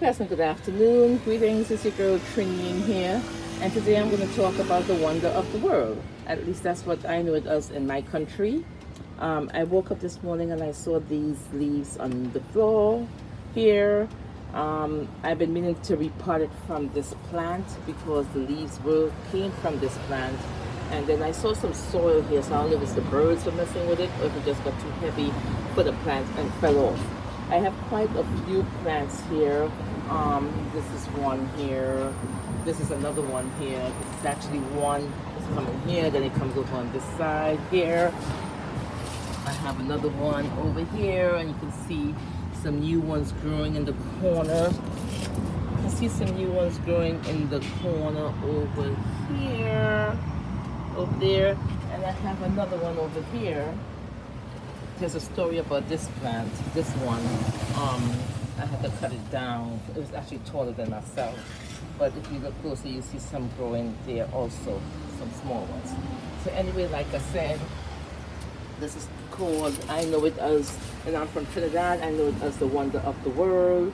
Pleasant good afternoon. Greetings, it's your girl Trini here. And today I'm going to talk about the wonder of the world. At least that's what I know it as in my country. I woke up this morning and I saw these leaves on the floor here. I've been meaning to repot it from this plant because the leaves came from this plant. And then I saw some soil here, so I don't know if it's the birds were messing with it or if it just got too heavy for the plant and fell off. I have quite a few plants here. This is one here. This is another one here. This is actually one. It's coming here, then it comes over on this side here. I have another one over here, and you can see some new ones growing in the corner. You can see some new ones growing in the corner over here, over there, and I have another one over here. There's a story about this plant, this one. I had to cut it down. It was actually taller than myself. But if you look closer, you see some growing there also, some small ones. So anyway, like I said, this is called, I know it as, and I'm from Trinidad, I know it as the wonder of the world.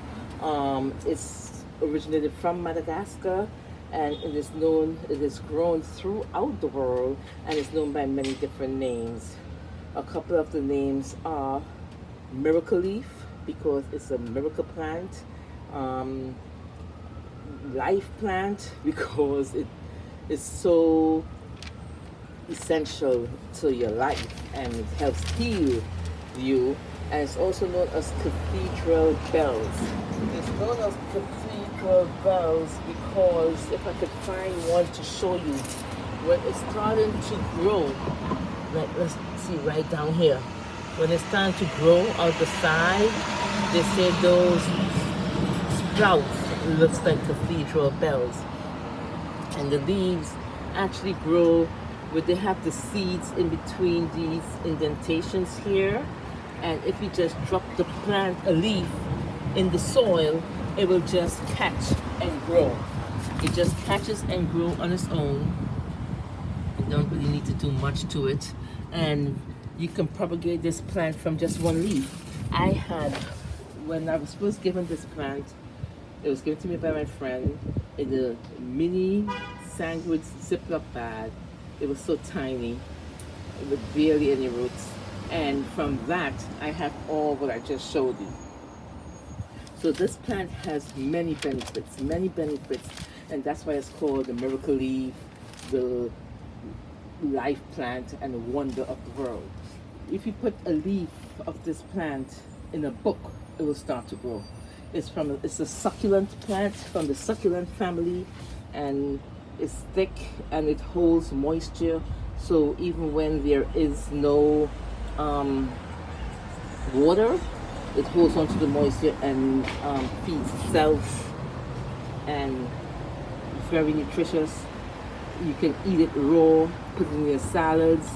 It's originated from Madagascar, and it is grown throughout the world, and it's known by many different names. A couple of the names are miracle leaf, because it's a miracle plant. Life plant, because it is so essential to your life and it helps heal you. And it's also known as cathedral bells. It's known as cathedral bells because if I could find one to show you, when it's starting to grow, like let's see right down here, when it's starting to grow out the side, they say those sprouts looks like cathedral bells, and the leaves actually grow where they have the seeds in between these indentations here. And if you just drop the plant, a leaf, in the soil, it will just catch and grow. It just catches and grows on its own. You don't really need to do much to it, and you can propagate this plant from just one leaf. I had, when I was first given this plant, it was given to me by my friend in a mini sandwich Ziploc bag. It was so tiny, with barely any roots. And from that, I have all what I just showed you. So this plant has many benefits, and that's why it's called the miracle leaf, the life plant, and the wonder of the world. If you put a leaf of this plant in a book, it will start to grow. It's a succulent plant from the succulent family, and it's thick and it holds moisture. So even when there is no water, it holds onto the moisture and feeds itself, and very nutritious. You can eat it raw, put it in your salads,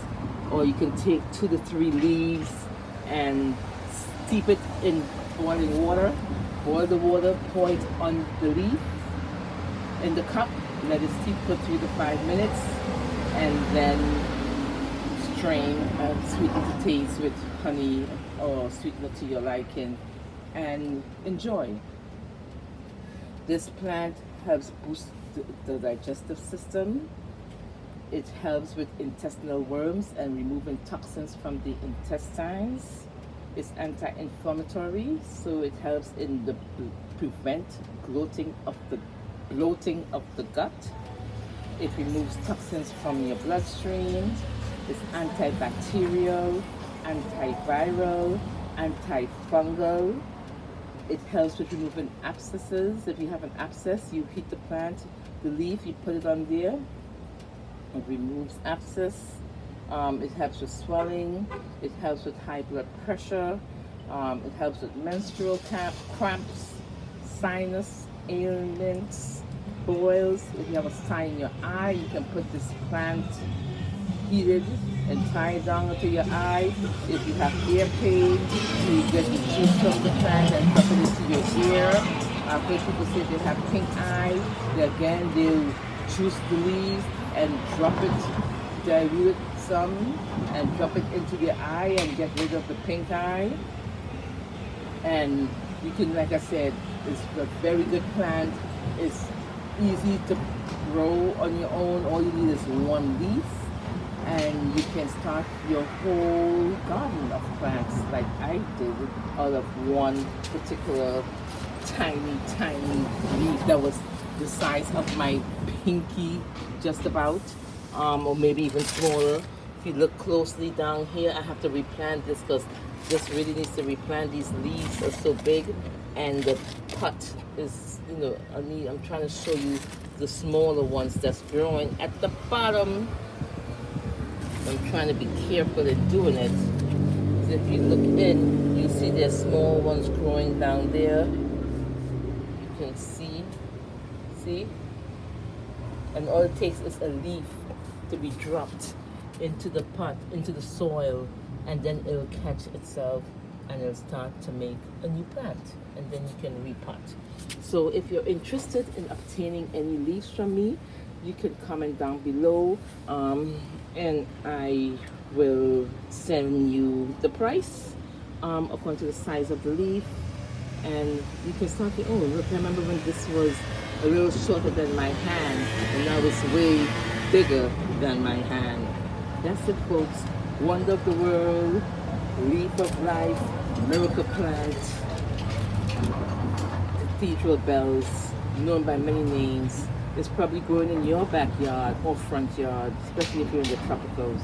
or you can take 2 to 3 leaves and steep it in boiling water. Boil the water, pour it on the leaf in the cup, let it steep for 3 to 5 minutes, and then strain and sweeten to taste with honey or sweetener to your liking, and enjoy. This plant helps boost the digestive system. It helps with intestinal worms and removing toxins from the intestines. It's anti-inflammatory, so it helps in the prevent bloating of the gut. It removes toxins from your bloodstream. It's antibacterial, antiviral, antifungal. It helps with removing abscesses. If you have an abscess, you heat the plant, the leaf, you put it on there. It removes abscess. It helps with swelling. It helps with high blood pressure. It helps with menstrual cramps, sinus ailments, boils. If you have a sign in your eye, you can put this plant heated and tie it down to your eye. If you have ear pain, you get the juice from the plant and put it into your ear. I've heard people say they have pink eye. They'll juice the leaves and drop it, dilute it some, and drop it into the eye and get rid of the pink eye. And you can, like I said, It's a very good plant. It's easy to grow on your own. All you need is one leaf, and you can start your whole garden of plants like I did out of one particular tiny leaf that was the size of my pinky, just about, or maybe even smaller. If you look closely down here, I have to replant this because this really needs to replant. These leaves are so big, and the pot is, I'm trying to show you the smaller ones that's growing at the bottom. I'm trying to be careful in doing it. So if you look in, you see there's small ones growing down there. You can see, and all it takes is a leaf to be dropped into the pot, into the soil, and then it'll catch itself and it'll start to make a new plant, and then you can repot. So if you're interested in obtaining any leaves from me, you can comment down below, and I will send you the price according to the size of the leaf, and you can start your own. Look, I remember when this was a little shorter than my hand, and now it's way bigger than my hand. That's it, folks. Wonder of the world, leaf of life, miracle plant, cathedral bells, known by many names. It's probably growing in your backyard or front yard, especially if you're in the tropicals.